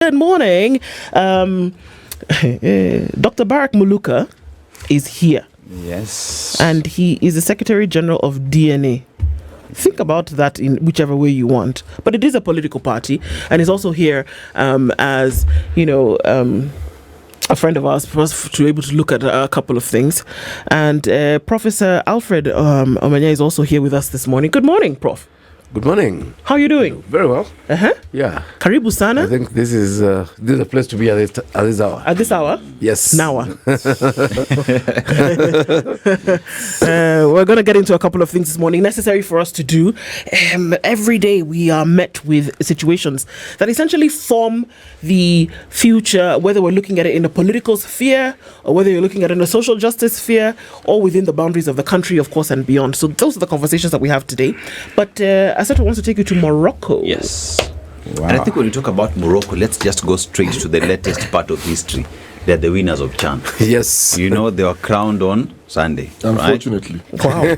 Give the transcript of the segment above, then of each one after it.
Good morning. Dr. Barrack Muluka is here. Yes. And he is the Secretary General of DNA. Think about that in whichever way you want. But it is a political party, and he's also here as, a friend of ours, for us to be able to look at a couple of things. And Professor Alfred Omenya is also here with us this morning. Good morning, Prof. Good morning. How are you doing? Very well. Uh-huh. Yeah. Karibu sana. I think this is a place to be at this hour. At this hour? Yes. Now. We're going to get into a couple of things this morning necessary for us to do. Every day we are met with situations that essentially form the future, whether we're looking at it in a political sphere or whether you're looking at it in a social justice sphere or within the boundaries of the country, of course, and beyond. So those are the conversations that we have today. But Asata wants to take you to Morocco. Yes. Wow. And I think when you talk about Morocco, let's just go straight to the latest part of history. They're the winners of CHAN. Yes. You know, they were crowned on Sunday. Unfortunately. Right? Wow.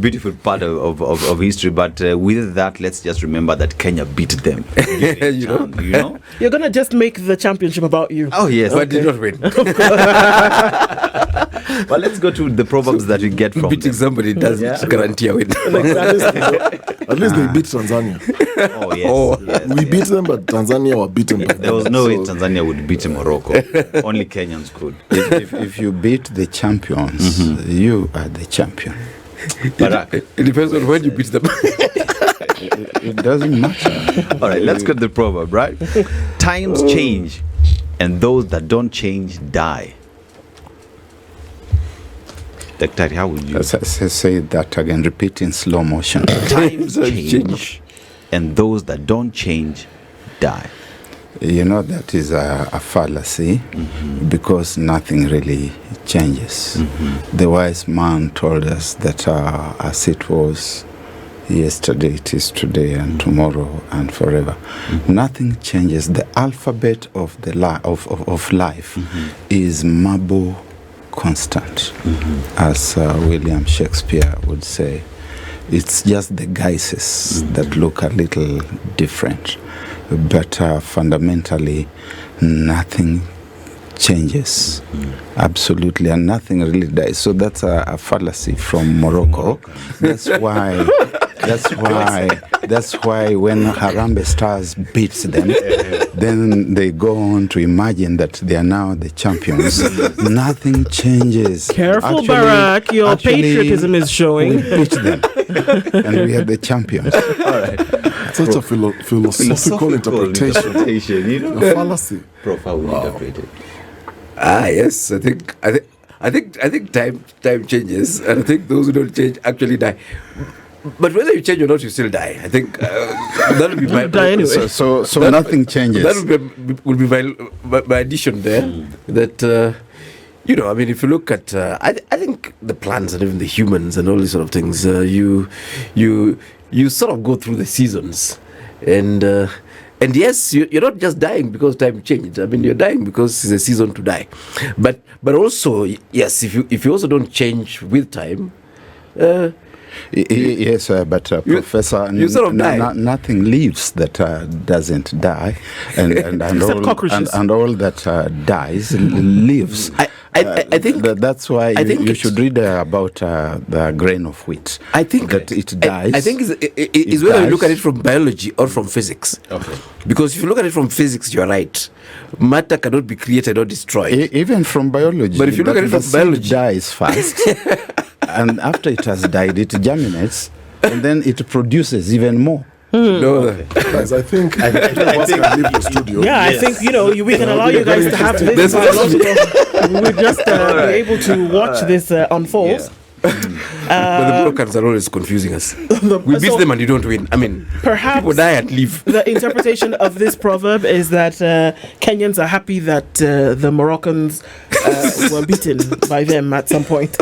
Beautiful part of history. But with that, let's just remember that Kenya beat them. you know? You're going to just make the championship about you. Oh, yes. But did not win. But let's go to the proverbs that we get from beating somebody doesn't guarantee a win. At least they beat Tanzania. Oh, yes. Yes, we beat them, but Tanzania were beaten by them. There was no way Tanzania would beat Morocco. Only Kenyans could. If you beat the champions, you are the champion. But it depends on when you beat them. It doesn't matter. All right, let's get the proverb, right? Times change, and those that don't change die. Dr. How would you say that again? Repeat in slow motion. Times change, and those that don't change die. You know, that is a fallacy because nothing really changes. The wise man told us that as it was yesterday, it is today, and tomorrow, and forever. Nothing changes. The alphabet of the of life is marble constant, as William Shakespeare would say. It's just the guises that look a little different, but fundamentally nothing changes, absolutely, and nothing really dies. So that's a fallacy from Morocco. That's why when Harambee Stars beats them, then they go on to imagine that they are now the champions. Nothing changes. Careful, Barrack. Your patriotism is showing. We beat them, and we are the champions. All right. Such a philosophical interpretation. A fallacy. Prof, how would you interpret it? Yes. I think time changes, and I think those who don't change actually die. But whether you change or not, you still die. I think that would be my die anyway. So nothing changes. That would be my addition there. That if you look at, I think the plants and even the humans and all these sort of things, you sort of go through the seasons, and yes, you're not just dying because time changed. I mean, you're dying because it's a season to die, but also yes, if you also don't change with time. Yes, but Professor, you sort of die. Nothing lives that doesn't die, and all that dies lives. I think that's why you should read about the grain of wheat. I think that it dies. I think it's whether you look at it from biology or from physics. Okay. Because if you look at it from physics, you are right. Matter cannot be created or destroyed. Even from biology. But if you look at it from biology, it dies fast, and after it has died, it germinates, and then it produces even more. No, guys, I think leave the studio. Yeah, I think we can allow you guys to have this biological. We'll just be able to watch this unfold. Yeah. But the Moroccans are always confusing us. We beat them and you don't win. I mean, perhaps people die and leave. The interpretation of this proverb is that Kenyans are happy that the Moroccans were beaten by them at some point.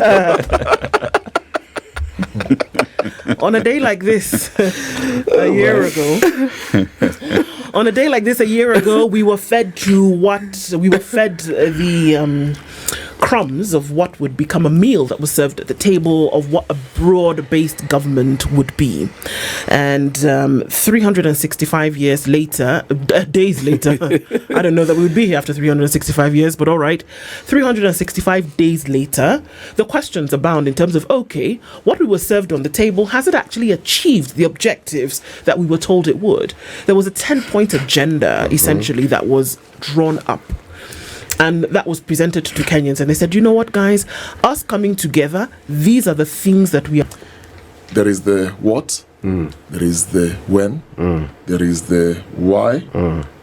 On a day like this, a year ago, we were fed to what? We were fed the crumbs of what would become a meal that was served at the table, of what a broad-based government would be. And 365 years later, days later, I don't know that we would be here after 365 years, but all right, 365 days later, the questions abound in terms of, okay, what we were served on the table, has it actually achieved the objectives that we were told it would? There was a 10-point agenda, essentially, that was drawn up. And that was presented to Kenyans. And they said, you know what, guys? Us coming together, these are the things that we are. There is the what, there is the when, there is the why,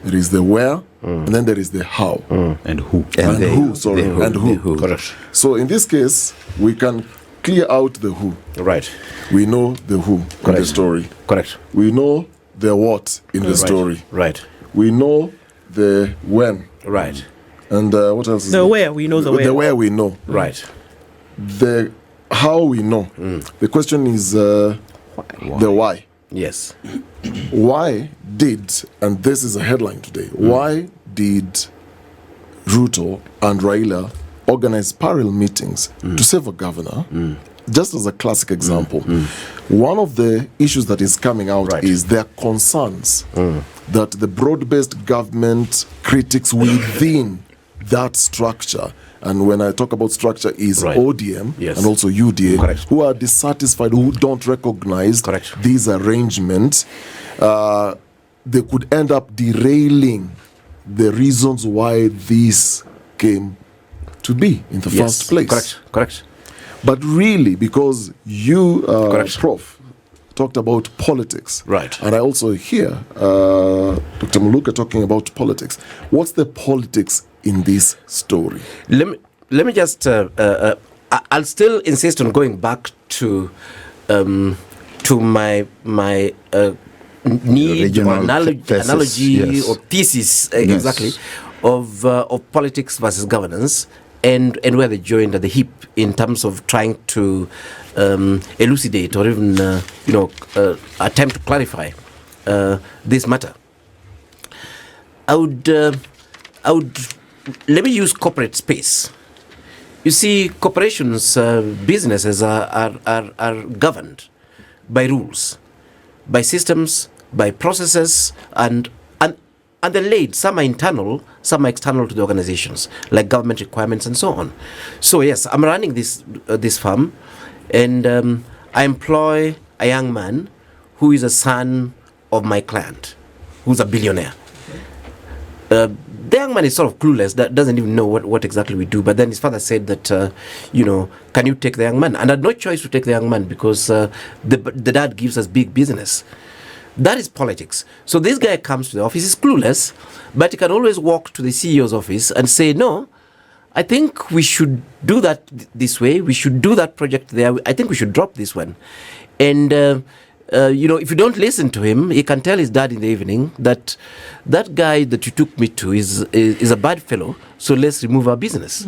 there is the where, and then there is the how. And who. And who. Correct. So in this case, we can clear out the who. Right. We know the who in the story. Correct. We know the what in the story. Right. We know the when. Right. And what else is The there? where, we know the where. The where we know. Right. The how we know. The question is the why. Yes. Why did, and this is a headline today, why did Ruto and Raila organize parallel meetings to save a governor? Just as a classic example, one of the issues that is coming out is their concerns that the broad-based government critics within that structure, and when I talk about structure, is ODM and also UDA, who are dissatisfied, who don't recognize these arrangements, they could end up derailing the reasons why this came to be in the first place. Correct. But really, because you, Prof, talked about politics. Right. And I also hear Dr. Muluka talking about politics. What's the politics in this story? Let me just. I'll still insist on going back to my need or analogy or thesis exactly of politics versus governance. And where they joined at the hip in terms of trying to elucidate or even attempt to clarify this matter. I would let me use corporate space. You see, corporations, businesses are governed by rules, by systems, by processes, and they're laid. Some are internal, some are external to the organizations, like government requirements and so on. So yes, I'm running this firm, and I employ a young man who is a son of my client, who's a billionaire. The young man is sort of clueless, that doesn't even know what exactly we do. But then his father said that, can you take the young man? And I had no choice to take the young man because the dad gives us big business. That is politics. So this guy comes to the office, he's clueless, but he can always walk to the CEO's office and say, no, I think we should do that this way. We should do that project there. I think we should drop this one. And, if you don't listen to him, he can tell his dad in the evening that that guy that you took me to is a bad fellow, so let's remove our business.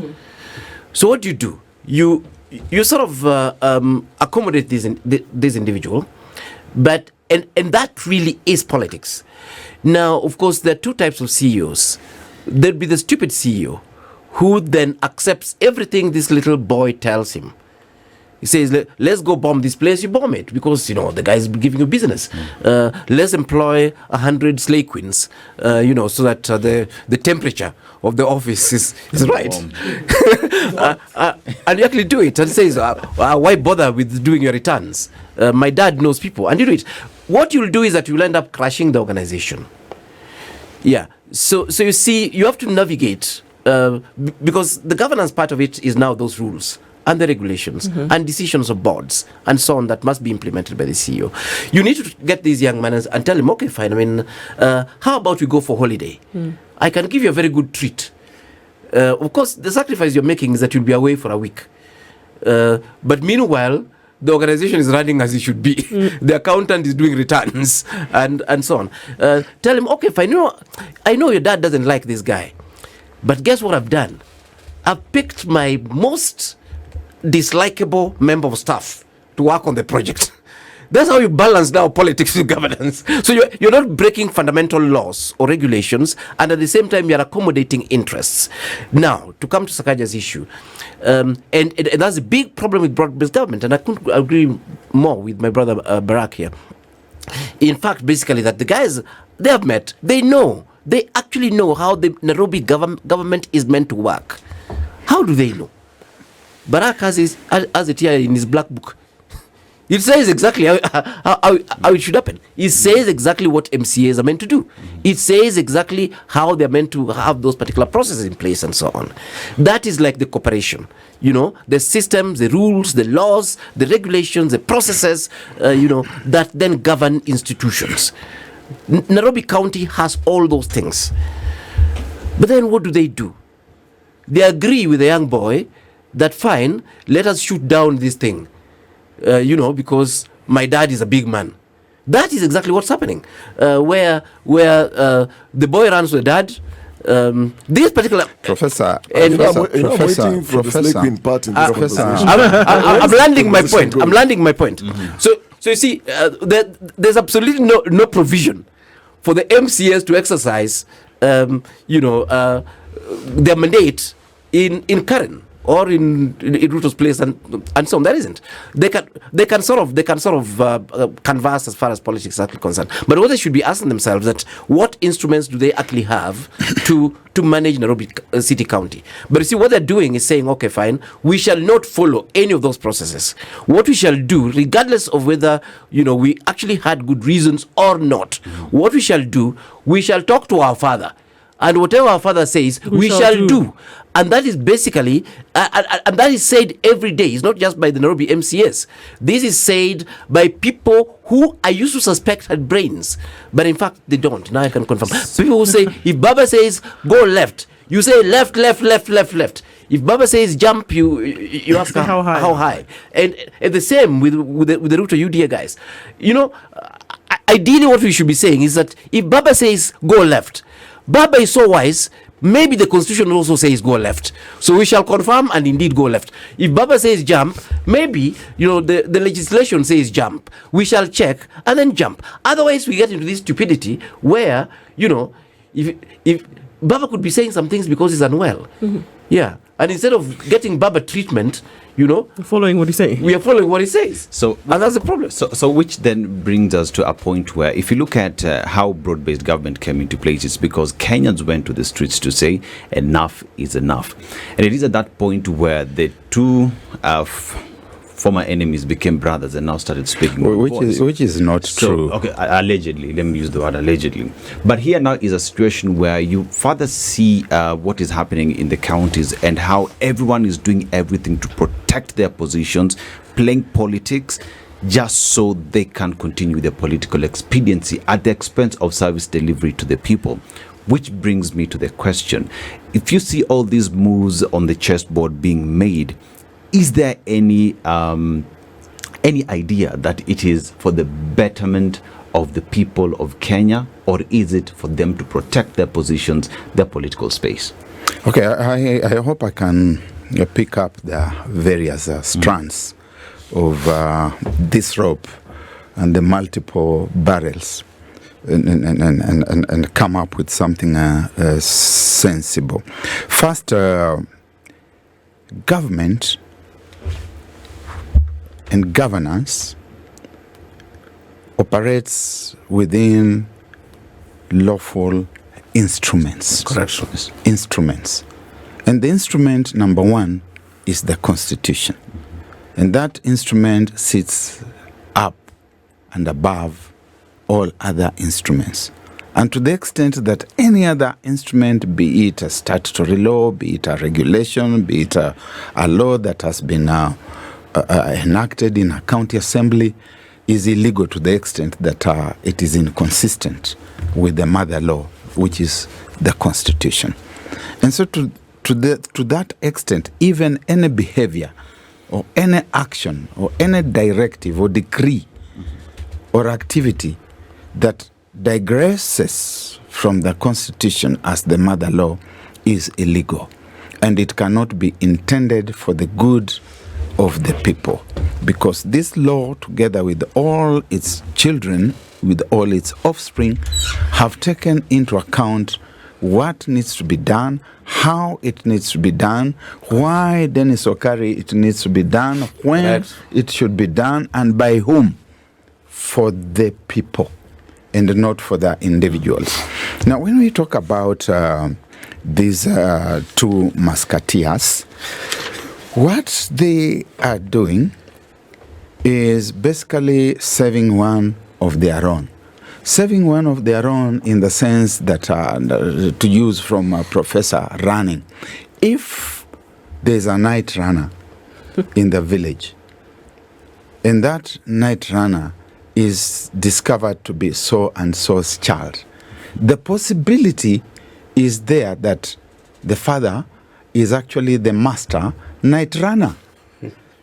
So what do? You sort of accommodate this individual, but and that really is politics. Now, of course, there are two types of CEOs. There'll be the stupid CEO who then accepts everything this little boy tells him. He says, let's go bomb this place, you bomb it, because, the guy's giving you business. Let's employ 100 slay queens, so that the temperature of the office is right. And you actually do it and says, why bother with doing your returns? My dad knows people, and you do it. What you'll do is that you'll end up crashing the organization. Yeah. So you see, you have to navigate, because the governance part of it is now those rules and the regulations and decisions of boards and so on that must be implemented by the CEO. You need to get these young men and tell them, okay, fine, how about we go for holiday? I can give you a very good treat. Of course, the sacrifice you're making is that you'll be away for a week. But meanwhile, the organization is running as it should be. The accountant is doing returns and so on. Tell him, okay, fine, I know your dad doesn't like this guy, but guess what I've done? I've picked my most dislikable member of staff to work on the project. That's how you balance now politics with governance. So you're not breaking fundamental laws or regulations, and at the same time you're accommodating interests. Now, to come to Sakaja's issue, and that's a big problem with broad-based government, and I couldn't agree more with my brother Barrack here. In fact, basically, that the guys, they have met, they actually know how the Nairobi government is meant to work. How do they know? Barrack has it here in his black book. It says exactly how it should happen. It says exactly what MCAs are meant to do. It says exactly how they're meant to have those particular processes in place and so on. That is like the cooperation. The systems, the rules, the laws, the regulations, the processes, that then govern institutions. Nairobi County has all those things. But then what do? They agree with the young boy that fine, let us shoot down this thing. Because my dad is a big man. That is exactly what's happening. Where the boy runs with dad. This particular Professor, I'm waiting for the Slay Queen part in this conversation. I'm landing my point. Mm-hmm. So you see, there's absolutely no provision for the MCAs to exercise, their mandate in Karen or in Ruto's place and so on. That isn't. They can sort of canvass as far as politics are concerned. But what they should be asking themselves that what instruments do they actually have to manage Nairobi City County? But you see, what they're doing is saying, okay, fine, we shall not follow any of those processes. What we shall do, regardless of whether we actually had good reasons or not, what we shall do, we shall talk to our father. And whatever our father says, we shall do. And that is basically, and that is said every day. It's not just by the Nairobi MCS. This is said by people who I used to suspect had brains. But in fact, they don't. Now I can confirm. People who say, if Baba says, go left, you say left. If Baba says jump, you ask how high. And the same with the Ruto UDA guys. Ideally what we should be saying is that if Baba says go left, Baba is so wise, maybe the constitution also says go left. So we shall confirm and indeed go left. If Baba says jump, maybe the legislation says jump. We shall check and then jump. Otherwise we get into this stupidity where, if Baba could be saying some things because he's unwell. Mm-hmm. Yeah. And instead of getting Baba treatment, following what he's saying. We are following what he says. So, and that's the problem. So which then brings us to a point where if you look at how broad-based government came into place, it's because Kenyans went to the streets to say enough is enough. And it is at that point where the two former enemies became brothers and now started speaking. Which is not true. Okay, allegedly. Let me use the word allegedly. But here now is a situation where you further see what is happening in the counties and how everyone is doing everything to protect their positions, playing politics, just so they can continue their political expediency at the expense of service delivery to the people. Which brings me to the question. If you see all these moves on the chessboard being made, is there any idea that it is for the betterment of the people of Kenya, or is it for them to protect their positions, their political space? Okay, I hope I can pick up the various strands of this rope and the multiple barrels and come up with something sensible. First, government and governance operates within lawful instruments. Correct. Instruments. And the instrument number one is the Constitution. And that instrument sits up and above all other instruments. And to the extent that any other instrument, be it a statutory law, be it a regulation, be it a law that has been enacted in a county assembly, is illegal to the extent that it is inconsistent with the mother law, which is the Constitution. And so to that extent, even any behavior or any action or any directive or decree or activity that digresses from the Constitution as the mother law is illegal, and it cannot be intended for the good of the people. because this law, together with all its children, with all its offspring, have taken into account what needs to be done, how it needs to be done, why Dennis Okari it needs to be done, when it should be done, and by whom. For the people and not for the individuals. Now, when we talk about these two musketeers, what they are doing is basically saving one of their own. Saving one of their own in the sense that, to use from a professor, running. If there's a night runner in the village, and that night runner is discovered to be so and so's child, the possibility is there that the father is actually the master night runner.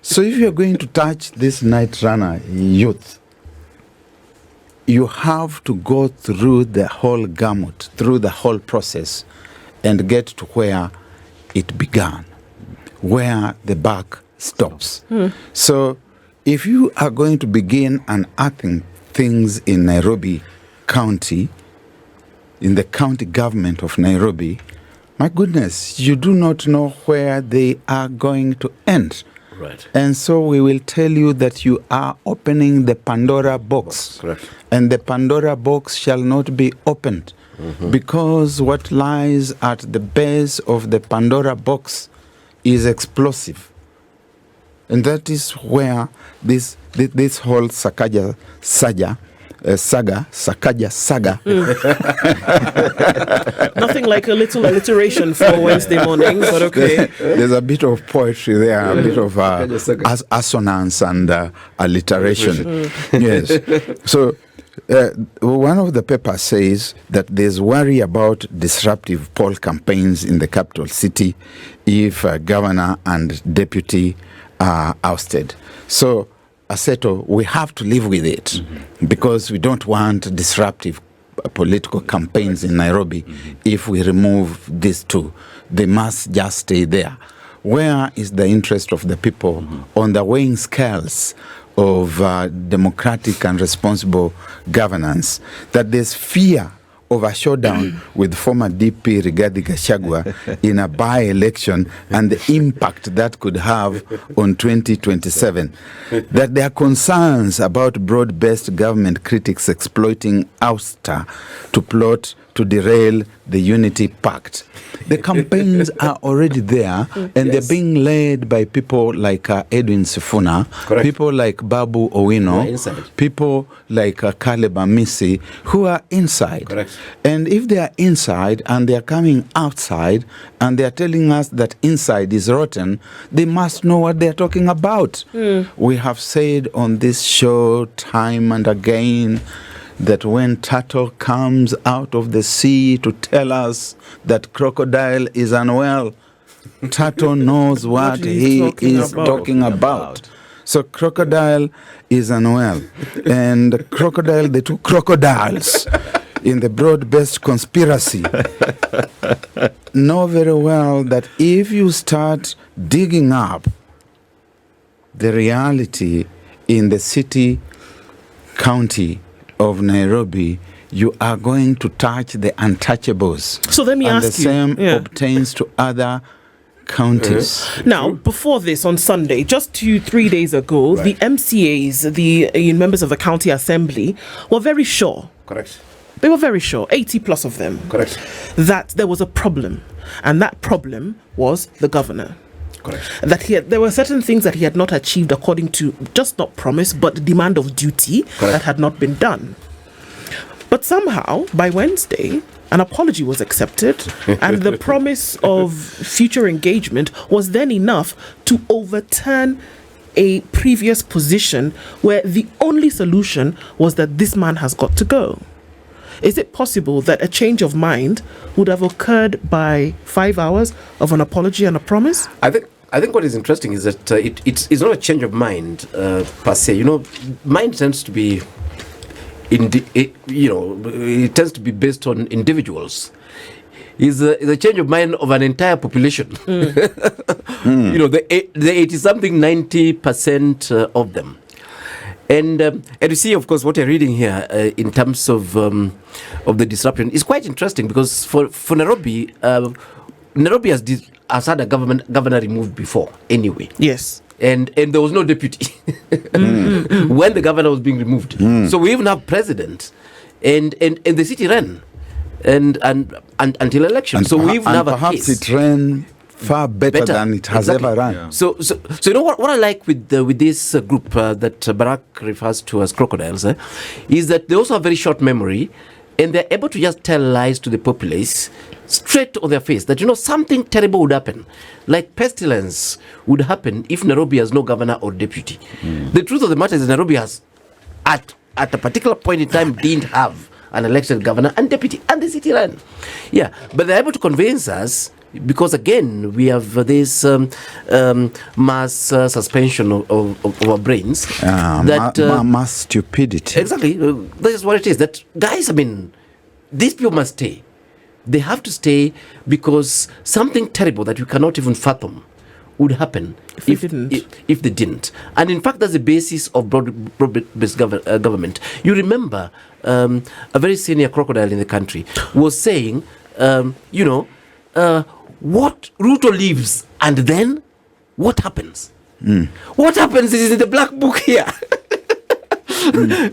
So if you're going to touch this night runner youth, you have to go through the whole gamut, through the whole process, and get to where it began, where the buck stops. So if you are going to begin unearthing things in Nairobi County, in the county government of Nairobi, my goodness, you do not know where they are going to end. Right. And so we will tell you that you are opening the Pandora box. Correct. And the Pandora box shall not be opened, because what lies at the base of the Pandora box is explosive. And that is where this whole Sakaja saga, Sakaja saga. Nothing like a little alliteration for Wednesday morning, but okay. There's a bit of poetry there, a bit of assonance and alliteration. Yes. So one of the papers says that there's worry about disruptive poll campaigns in the capital city if governor and deputy are ousted. So, Aseto, we have to live with it because we don't want disruptive political campaigns in Nairobi. If we remove these two, they must just stay there. Where is the interest of the people on the weighing scales of democratic and responsible governance? That there's fear of a showdown with former DP Rigathi Gachagua in a by-election and the impact that could have on 2027. That there are concerns about broad-based government critics exploiting ouster to plot to derail the Unity Pact. The campaigns are already there, and they're being led by people like Edwin Sifuna, people like Babu Owino, people like Caleb Amisi, who are inside. Correct. And if they are inside and they are coming outside and they are telling us that inside is rotten, they must know what they are talking about. We have said on this show time and again that when turtle comes out of the sea to tell us that crocodile is unwell, turtle knows what he is talking about. So crocodile is unwell. And crocodile, the two crocodiles in the broad-based conspiracy know very well that if you start digging up the reality in the city, county of Nairobi, you are going to touch the untouchables. So let me and ask the you. same obtains to other counties. Now, before this, on Sunday, just 2-3 days ago, the MCAs, the members of the county assembly, were very sure. Correct. They were very sure, 80 plus of them, Correct. that there was a problem. And that problem was the governor. Correct. That there were certain things that he had not achieved according to just not promise, but demand of duty that had not been done. But somehow, by Wednesday, an apology was accepted, and the promise of future engagement was then enough to overturn a previous position where the only solution was that this man has got to go. Is it possible that a change of mind would have occurred by 5 hours of an apology and a promise? I think what is interesting is that it's not a change of mind per se. You know, mind tends to be, it tends to be based on individuals. Is a change of mind of an entire population You know, the 80-something, 90% of them. And you see, of course, what you're reading here in terms of the disruption is quite interesting, because for Nairobi, Nairobi has had a governor removed before anyway. Yes. And there was no deputy when the governor was being removed. So we even have president, and the city ran and until election. And so we even have a perhaps case. it ran far better than it has ever run. Yeah. So you know what I like with this group that Barrack refers to as crocodiles, is that they also have very short memory, and they're able to just tell lies to the populace straight on their face, that, you know, something terrible would happen, like pestilence would happen if Nairobi has no governor or deputy. The truth of the matter is Nairobi has, at a particular point in time, didn't have an elected governor and deputy, and the city ran. Yeah, but they're able to convince us, because again we have this mass suspension of our brains, mass stupidity. Exactly, that is what it is. That, guys, I mean, these people must stay. They have to stay, because something terrible that you cannot even fathom would happen if they didn't. And in fact, that's the basis of broad-based government. You remember a very senior crocodile in the country was saying, what Ruto leaves, and then what happens? What happens is in the black book here.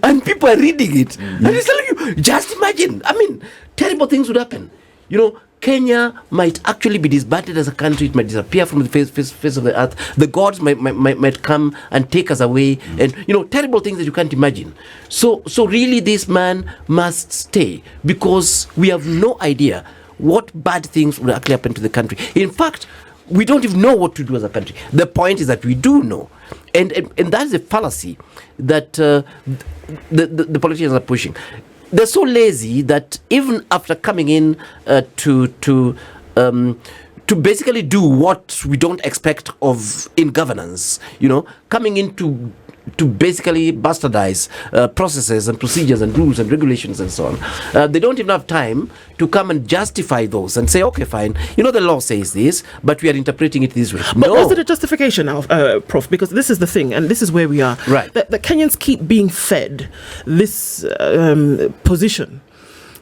And people are reading it. And he's telling you, just imagine. I mean, terrible things would happen. You know, Kenya might actually be disbanded as a country. It might disappear from the face of the earth. The gods might come and take us away. And, you know, terrible things that you can't imagine. So really, this man must stay, because we have no idea what bad things would actually happen to the country. In fact, we don't even know what to do as a country. The point is that we do know. And that is a fallacy that the politicians are pushing. They're so lazy that even after coming in to basically do what we don't expect of in governance, you know, coming in to basically bastardize processes and procedures and rules and regulations and so on. They don't even have time to come and justify those and say, okay, fine, you know, the law says this, but we are interpreting it this way. But was it a justification now, Prof? Because this is the thing, and this is where we are. Right. The Kenyans keep being fed this position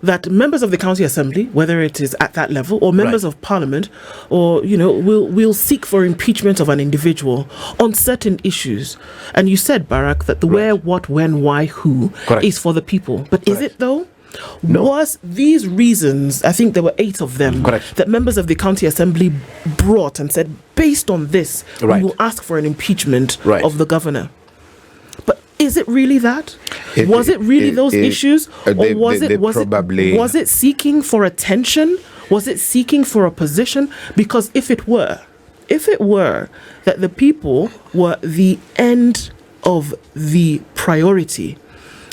that members of the county assembly, whether it is at that level, or members of parliament, or, you know, will seek for impeachment of an individual on certain issues. And you said, Barrack, that the where, what, when, why, who is for the people. But is it though? No. Was these reasons, I think there were 8 of them, that members of the county assembly brought and said, based on this, we will ask for an impeachment of the governor? But is it really that? Was it really those issues? Or was it seeking for attention? Was it seeking for a position? Because if it were that the people were the end of the priority,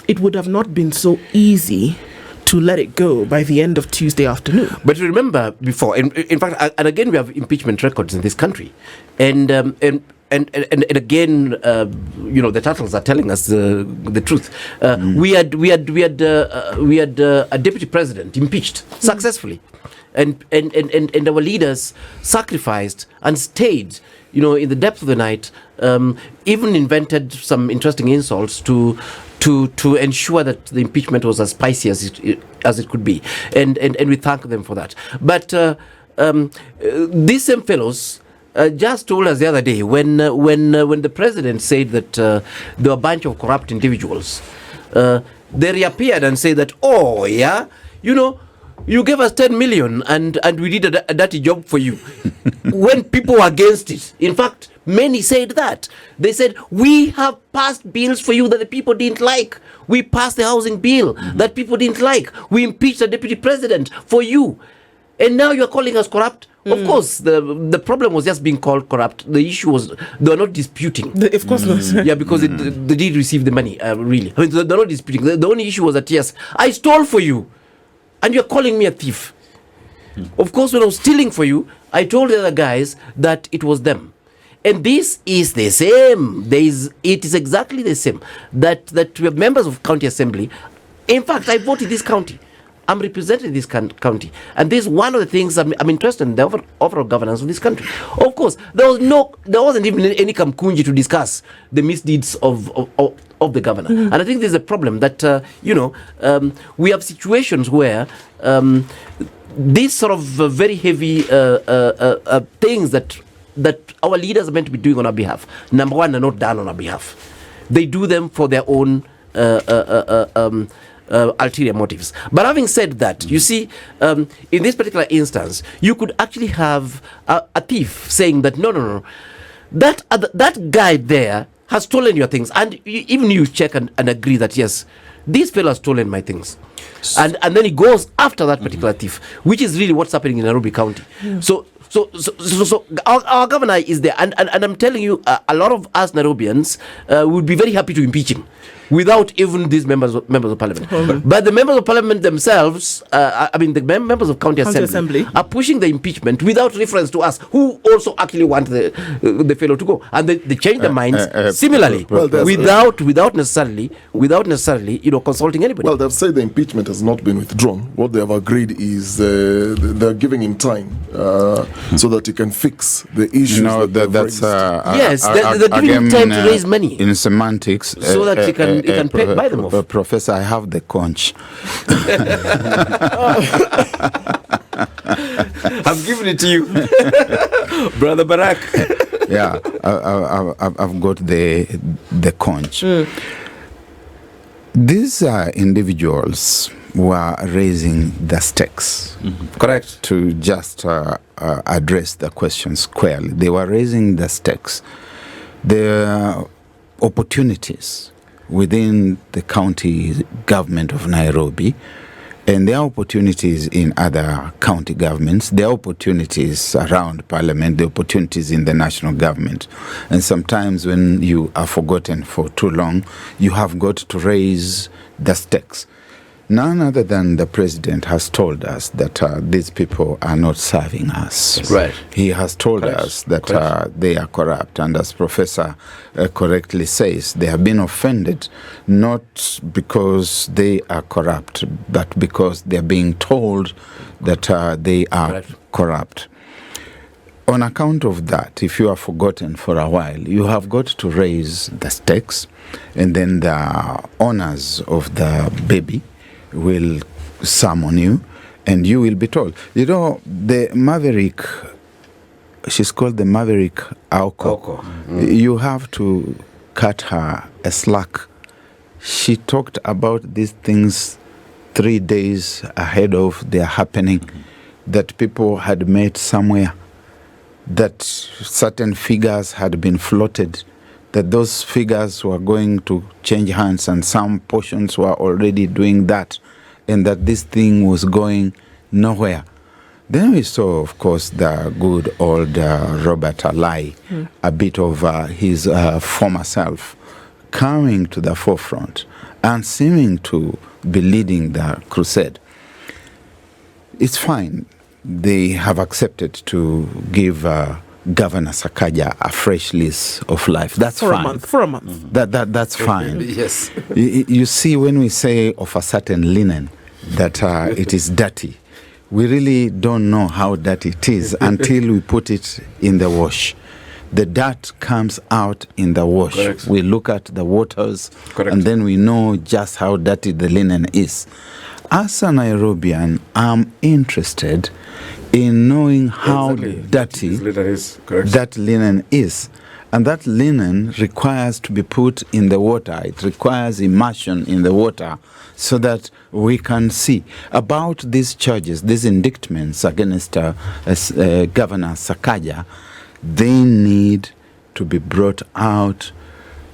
it would have not been so easy to let it go by the end of Tuesday afternoon. But remember before, in fact, and again, we have impeachment records in this country, and again, you know, the titles are telling us the truth. We had a deputy president impeached successfully, and our leaders sacrificed and stayed, you know, in the depth of the night. Even invented some interesting insults to ensure that the impeachment was as spicy as it could be, and we thank them for that. But these same fellows just told us the other day when the president said that there were a bunch of corrupt individuals, they reappeared and said that, oh yeah, you know, you gave us 10 million and we did a dirty job for you. When people were against it, in fact, many said that. They said, we have passed bills for you that the people didn't like. We passed the housing bill that people didn't like. We impeached the deputy president for you. And now you're calling us corrupt? Of course, the problem was just being called corrupt. The issue was they were not disputing. Of course not. Yeah, because they did receive the money, really. I mean, they're not disputing. The only issue was that, yes, I stole for you, and you're calling me a thief. Of course, when I was stealing for you, I told the other guys that it was them. And this is the same. It is exactly the same. That we have members of county assembly. In fact, I vote in this county. I'm representing this county, and this is one of the things I'm interested in, the overall governance of this country. Of course, there wasn't even any kamkunji to discuss the misdeeds of the governor, and I think there's a problem that we have situations where these sort of very heavy things that our leaders are meant to be doing on our behalf, number one, are not done on our behalf. They do them for their own ulterior motives. But having said that, you see, in this particular instance, you could actually have a thief saying that no, that guy there has stolen your things, and even you check and agree that yes, this fellow has stolen my things, and then he goes after that particular thief, which is really what's happening in Nairobi County. So our governor is there, and I'm telling you, a lot of us Nairobians would be very happy to impeach him without even these members of parliament. But the members of parliament themselves, the members of county assembly are pushing the impeachment without reference to us, who also actually want the fellow to go, and they change their minds similarly, without necessarily consulting anybody. Well, they've said the impeachment has not been withdrawn. What they have agreed is they're giving him time so that he can fix the issues. That's they're giving him time to raise money in semantics, so that he can buy them off. Professor, I have the conch. I've given it to you, Brother Barrack. Yeah, I've got the conch. These individuals were raising the stakes. Correct. To just address the question squarely. They were raising the stakes. The opportunities within the county government of Nairobi, and there are opportunities in other county governments, there are opportunities around parliament, there are opportunities in the national government. And sometimes when you are forgotten for too long, you have got to raise the stakes. None other than the president has told us that these people are not serving us. Right. He has told us that they are corrupt. And as Professor correctly says, they have been offended not because they are corrupt, but because they are being told that they are corrupt. On account of that, if you are forgotten for a while, you have got to raise the stakes, and then the owners of the baby will summon you, and you will be told. The Maverick, she's called the Maverick Aoko. You have to cut her a slack. She talked about these things 3 days ahead of their happening, that people had met somewhere, that certain figures had been floated, that those figures were going to change hands, and some portions were already doing that, and that this thing was going nowhere. Then we saw, of course, the good old Robert Alai, a bit of his former self, coming to the forefront and seeming to be leading the crusade. It's fine. They have accepted to give Governor Sakaja a fresh lease of life. That's fine. For a month. That's fine. Yes. You see, when we say of a certain linen that it is dirty, we really don't know how dirty it is until we put it in the wash. The dirt comes out in the wash. Correct. We look at the waters, Correct. and then we know just how dirty the linen is. As a Nairobian, I'm interested in knowing how dirty that linen is. And that linen requires to be put in the water. It requires immersion in the water so that we can see about these charges, these indictments against Governor Sakaja. They need to be brought out.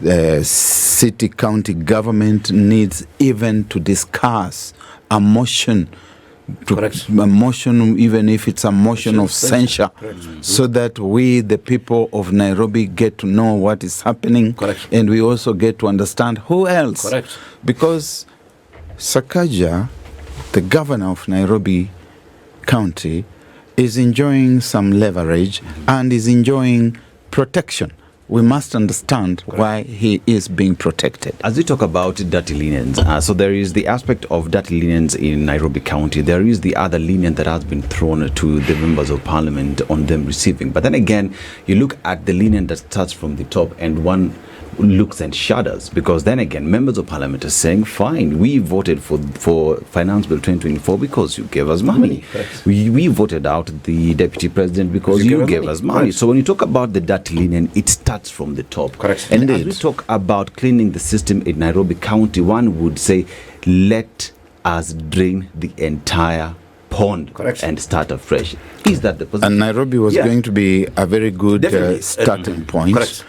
The city county government needs even to discuss a motion, a motion, even if it's a motion of censure, so that we, the people of Nairobi, get to know what is happening, and we also get to understand who else. Because Sakaja, the governor of Nairobi County, is enjoying some leverage and is enjoying protection we must understand why he is being protected. As we talk about dirty lenience, so there is the aspect of dirty lenience in Nairobi County. There is the other lenience that has been thrown to the members of parliament on them receiving. But then again, you look at the lenience that starts from the top, and one looks and shudders, because then again, members of parliament are saying, fine, we voted for Finance Bill 2024 because you gave us money. We voted out the deputy president because you gave us money. So when you talk about the dirty linen, it starts from the top. Correct. And as we talk about cleaning the system in Nairobi County, one would say, let us drain the entire pond. Correct. And start afresh. Is that the position? And Nairobi was going to be a very good starting point. Correct.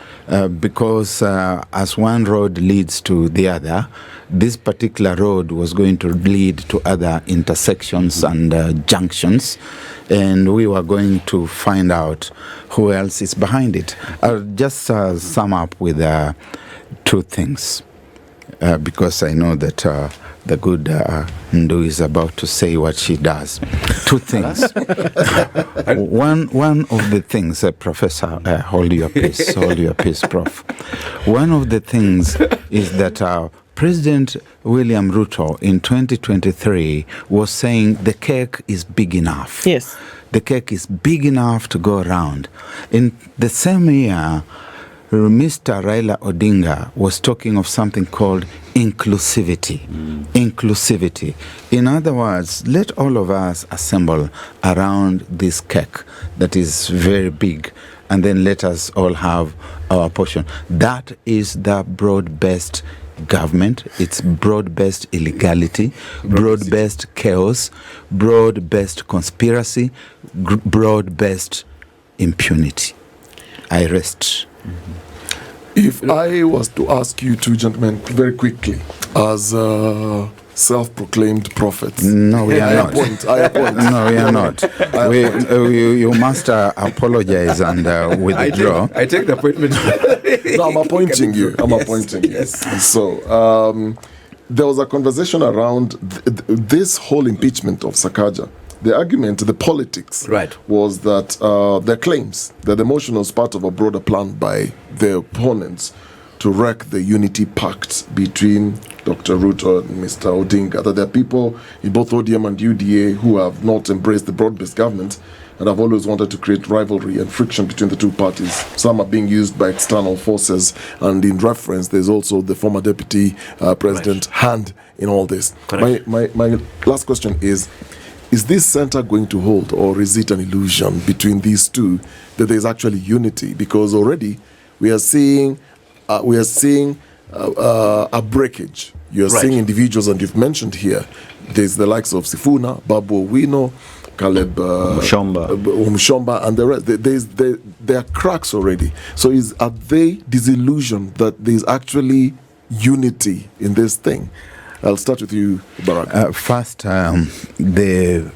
Because as one road leads to the other, this particular road was going to lead to other intersections and junctions, and we were going to find out who else is behind it. I'll just sum up with two things, because I know that the good Ndu is about to say what she does. Two things. One of the things, Professor, hold your peace, Prof. One of the things is that President William Ruto in 2023 was saying the cake is big enough. Yes. The cake is big enough to go around. In the same year, Mr. Raila Odinga was talking of something called inclusivity. Inclusivity. In other words, let all of us assemble around this cake that is very big, and then let us all have our portion. That is the broad-based government. It's broad-based illegality, broad-based chaos, broad-based conspiracy, broad-based impunity. I rest. If I was to ask you two gentlemen very quickly, as self-proclaimed prophets. No, we are not. I appoint. No, we are not. You must apologize and withdraw. I take the appointment. No, I'm appointing you. I'm appointing you. Yes. So, there was a conversation around this whole impeachment of Sakaja. The argument, the politics, was that their claims that the motion was part of a broader plan by their opponents to wreck the unity pact between Dr. Ruto and Mr. Odinga, that there are people in both ODM and UDA who have not embraced the broad-based government and have always wanted to create rivalry and friction between the two parties. Some are being used by external forces, and in reference, there's also the former deputy president hand in all this. My last question is this center going to hold, or is it an illusion between these two that there's actually unity? Because already we are seeing a breakage. You're seeing individuals, and you've mentioned here, there's the likes of Sifuna, Babu Owino, Caleb Mushomba, and the rest. There are cracks already. So are they disillusioned that there's actually unity in this thing? I'll start with you, Barrack. First, the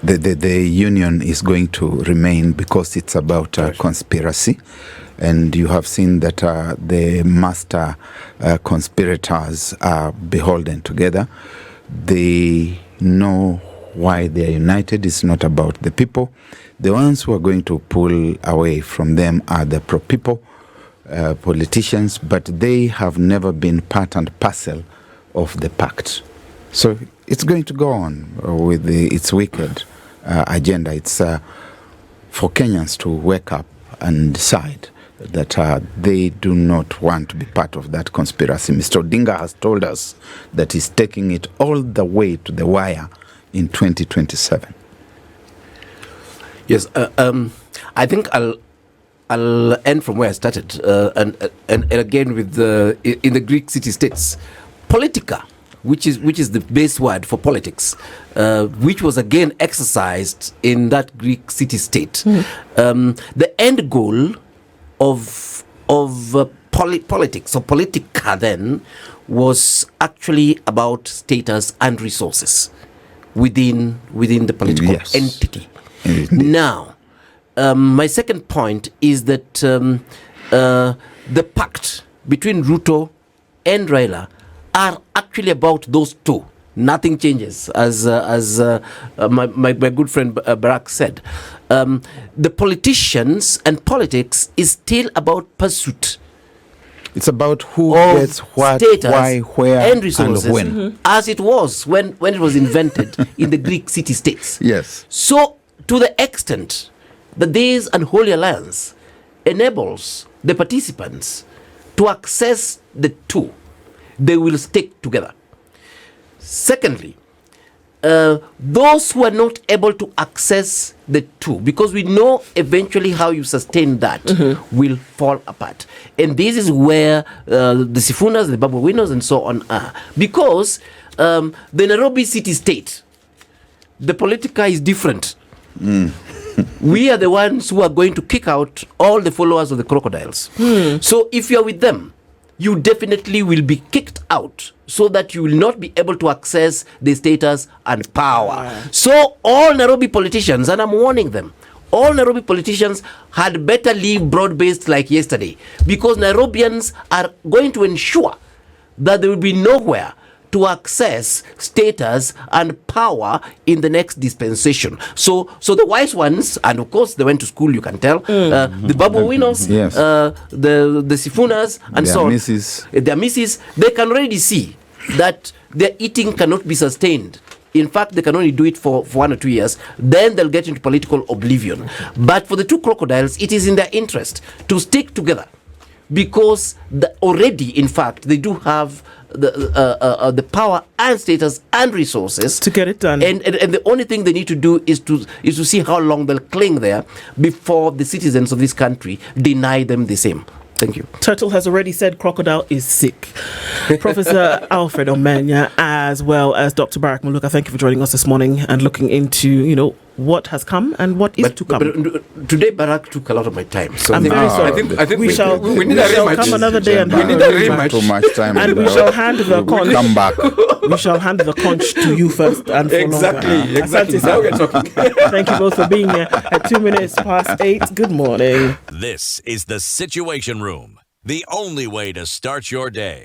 union is going to remain because it's about conspiracy. And you have seen that the master conspirators are beholden together. They know why they are united. It's not about the people. The ones who are going to pull away from them are the pro-people politicians, but they have never been part and parcel of the pact. So it's going to go on with its wicked agenda. It's for Kenyans to wake up and decide that they do not want to be part of that conspiracy. Mr. Odinga has told us that he's taking it all the way to the wire in 2027. Yes, I think I'll end from where I started, and again with in the Greek city-states, politica, which is the base word for politics, which was again exercised in that Greek city-state. The end goal of politics, or politica then, was actually about status and resources within the political entity. Now, my second point is that the pact between Ruto and Raila are actually about those two. nothing changes, as my good friend Barrack said. The politicians and politics is still about pursuit. It's about who Of gets what, status why, where, and resources, and when. as it was when it was invented in the Greek city-states. Yes. So, to the extent that this unholy alliance enables the participants to access the two, they will stick together. Secondly, those who are not able to access the two, because we know eventually how you sustain that, will fall apart. And this is where the Sifunas, the Babu winners, and so on are. Because the Nairobi city-state, the politica is different. We are the ones who are going to kick out all the followers of the crocodiles. So if you're with them, you definitely will be kicked out, so that you will not be able to access the status and power. So all Nairobi politicians, and I'm warning them, all Nairobi politicians had better leave broad-based like yesterday, because Nairobians are going to ensure that there will be nowhere to access status and power in the next dispensation. So the wise ones, and of course they went to school, you can tell, the Babu winners, Yes. the Sifunas, and Their so on. misses. Their misses, they can already see that their eating cannot be sustained. In fact, they can only do it for 1 or 2 years. Then they'll get into political oblivion. But for the two crocodiles, it is in their interest to stick together, because already, in fact, they do have the power and status and resources To get it done. And the only thing they need to do is to see how long they'll cling there before the citizens of this country deny them the same. Thank you. Turtle has already said crocodile is sick. Professor Alfred Omenya, as well as Dr. Barrack Muluka, thank you for joining us this morning and looking into, what has come and what is to come. But today, Barrack took a lot of my time. So I'm very sorry. I think we we shall need a rematch. come another day and We need a rematch. Too much time. And we shall hand the conch. Come back. We shall hand the conch to you first and for longer. Exactly. Asante, Now sir. we're talking. Thank you both for being here at 2 minutes past 8. Good morning. This is the Situation Room, the only way to start your day.